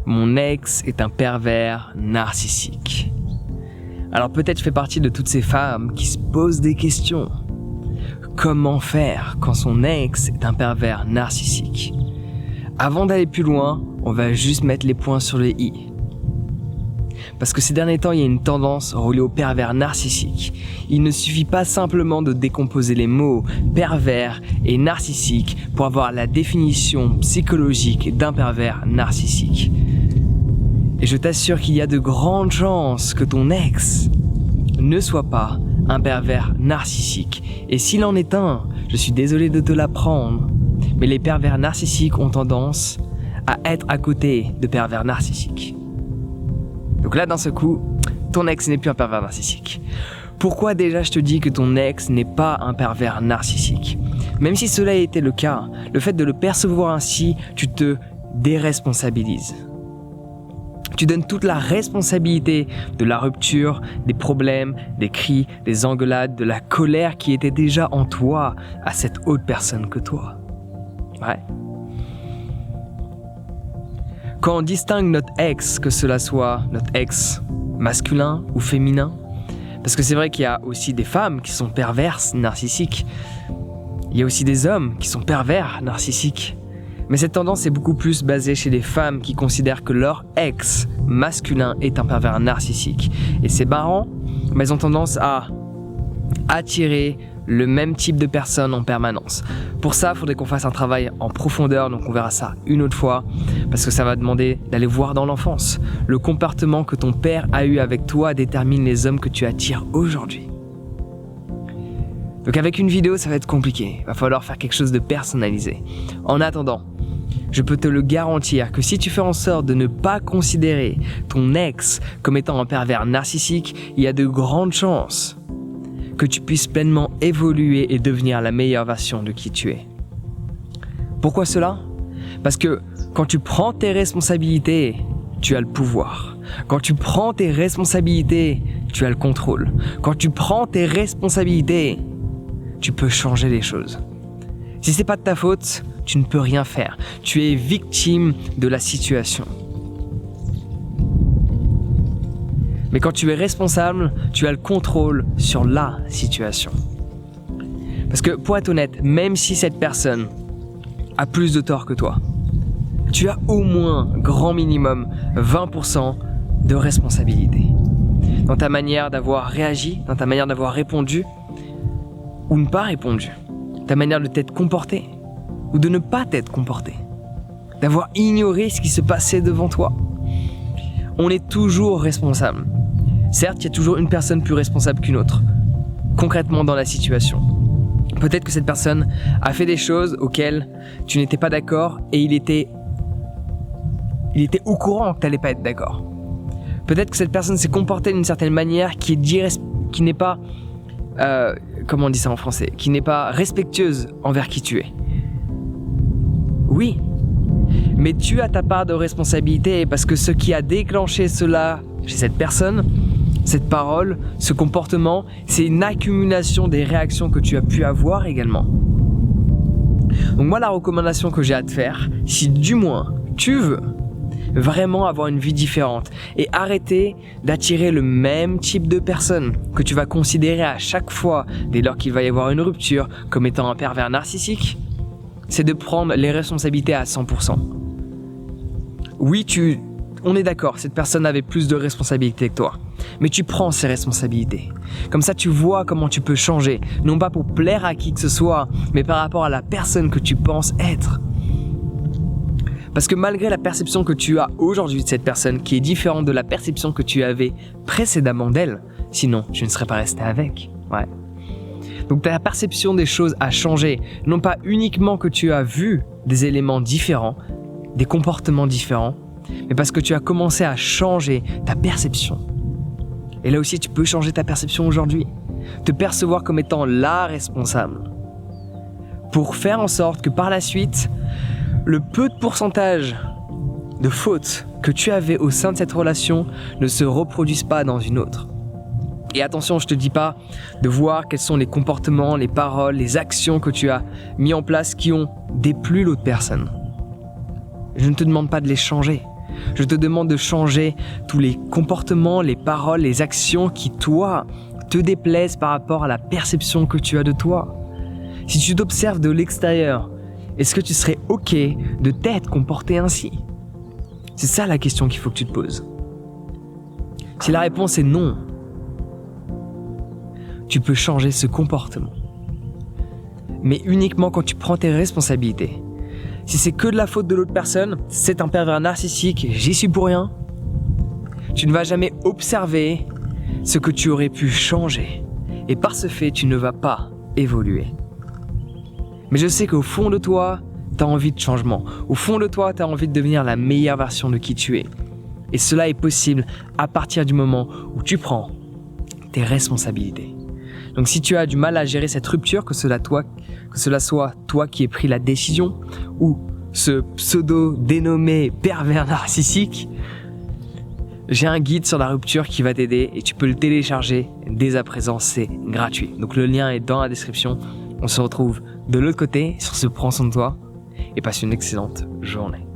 mon ex est un pervers narcissique. Alors peut-être je fais partie de toutes ces femmes qui se posent des questions. Comment faire quand son ex est un pervers narcissique? Avant d'aller plus loin, on va juste mettre les points sur les i. Parce que ces derniers temps, il y a une tendance reliée au pervers narcissique. Il ne suffit pas simplement de décomposer les mots pervers et narcissique pour avoir la définition psychologique d'un pervers narcissique. Et je t'assure qu'il y a de grandes chances que ton ex ne soit pas un pervers narcissique. Et s'il en est un, je suis désolé de te l'apprendre, mais les pervers narcissiques ont tendance à être à côté de pervers narcissiques. Donc là, d'un seul coup, ton ex n'est plus un pervers narcissique. Pourquoi déjà je te dis que ton ex n'est pas un pervers narcissique? Même si cela était le cas, le fait de le percevoir ainsi, tu te déresponsabilises. Tu donnes toute la responsabilité de la rupture, des problèmes, des cris, des engueulades, de la colère qui était déjà en toi à cette autre personne que toi. Ouais. Quand on distingue notre ex, que cela soit notre ex masculin ou féminin, parce que c'est vrai qu'il y a aussi des femmes qui sont perverses narcissiques, il y a aussi des hommes qui sont pervers narcissiques, mais cette tendance est beaucoup plus basée chez les femmes qui considèrent que leur ex masculin est un pervers narcissique. Et c'est marrant, mais elles ont tendance à attirer le même type de personnes en permanence. Pour ça, il faudrait qu'on fasse un travail en profondeur, donc on verra ça une autre fois, parce que ça va demander d'aller voir dans l'enfance. Le comportement que ton père a eu avec toi détermine les hommes que tu attires aujourd'hui. Donc avec une vidéo, ça va être compliqué. Il va falloir faire quelque chose de personnalisé. En attendant, je peux te le garantir que si tu fais en sorte de ne pas considérer ton ex comme étant un pervers narcissique, il y a de grandes chances que tu puisses pleinement évoluer et devenir la meilleure version de qui tu es. Pourquoi cela? Parce que quand tu prends tes responsabilités, tu as le pouvoir. Quand tu prends tes responsabilités, tu as le contrôle. Quand tu prends tes responsabilités, tu peux changer les choses. Si c'est pas de ta faute, tu ne peux rien faire. Tu es victime de la situation. Mais quand tu es responsable, tu as le contrôle sur la situation. Parce que pour être honnête, même si cette personne a plus de tort que toi, tu as au moins, grand minimum, 20% de responsabilité. Dans ta manière d'avoir réagi, dans ta manière d'avoir répondu, ou ne pas répondu, ta manière de t'être comporté, ou de ne pas t'être comporté, d'avoir ignoré ce qui se passait devant toi. On est toujours responsable. Certes, il y a toujours une personne plus responsable qu'une autre, concrètement dans la situation. Peut-être que cette personne a fait des choses auxquelles tu n'étais pas d'accord et il était au courant que tu n'allais pas être d'accord. Peut-être que cette personne s'est comportée d'une certaine manière qui n'est pas, comment on dit ça en français, qui n'est pas respectueuse envers qui tu es. Oui, mais tu as ta part de responsabilité parce que ce qui a déclenché cela chez cette personne, cette parole, ce comportement, c'est une accumulation des réactions que tu as pu avoir également. Donc moi, la recommandation que j'ai à te faire, si du moins tu veux vraiment avoir une vie différente et arrêter d'attirer le même type de personne que tu vas considérer à chaque fois dès lors qu'il va y avoir une rupture comme étant un pervers narcissique, c'est de prendre les responsabilités à 100%. Oui, on est d'accord, cette personne avait plus de responsabilités que toi. Mais tu prends ces responsabilités. Comme ça, tu vois comment tu peux changer. Non pas pour plaire à qui que ce soit, mais par rapport à la personne que tu penses être. Parce que malgré la perception que tu as aujourd'hui de cette personne, qui est différente de la perception que tu avais précédemment d'elle, sinon tu ne serais pas resté avec. Ouais. Donc ta perception des choses a changé. Non pas uniquement que tu as vu des éléments différents, des comportements différents, mais parce que tu as commencé à changer ta perception. Et là aussi, tu peux changer ta perception aujourd'hui. Te percevoir comme étant la responsable. Pour faire en sorte que par la suite, le peu de pourcentage de fautes que tu avais au sein de cette relation ne se reproduisent pas dans une autre. Et attention, je ne te dis pas de voir quels sont les comportements, les paroles, les actions que tu as mis en place qui ont déplu l'autre personne. Je ne te demande pas de les changer. Je te demande de changer tous les comportements, les paroles, les actions qui, toi, te déplaisent par rapport à la perception que tu as de toi. Si tu t'observes de l'extérieur, est-ce que tu serais OK de t'être comporté ainsi? C'est ça la question qu'il faut que tu te poses. Si la réponse est non, tu peux changer ce comportement. Mais uniquement quand tu prends tes responsabilités. Si c'est que de la faute de l'autre personne, c'est un pervers narcissique, j'y suis pour rien. Tu ne vas jamais observer ce que tu aurais pu changer. Et par ce fait, tu ne vas pas évoluer. Mais je sais qu'au fond de toi, tu as envie de changement. Au fond de toi, tu as envie de devenir la meilleure version de qui tu es. Et cela est possible à partir du moment où tu prends tes responsabilités. Donc si tu as du mal à gérer cette rupture, que cela soit toi qui aies pris la décision ou ce pseudo dénommé pervers narcissique, j'ai un guide sur la rupture qui va t'aider et tu peux le télécharger dès à présent, c'est gratuit. Donc le lien est dans la description. On se retrouve de l'autre côté. Sur ce, prends soin de toi et passe une excellente journée.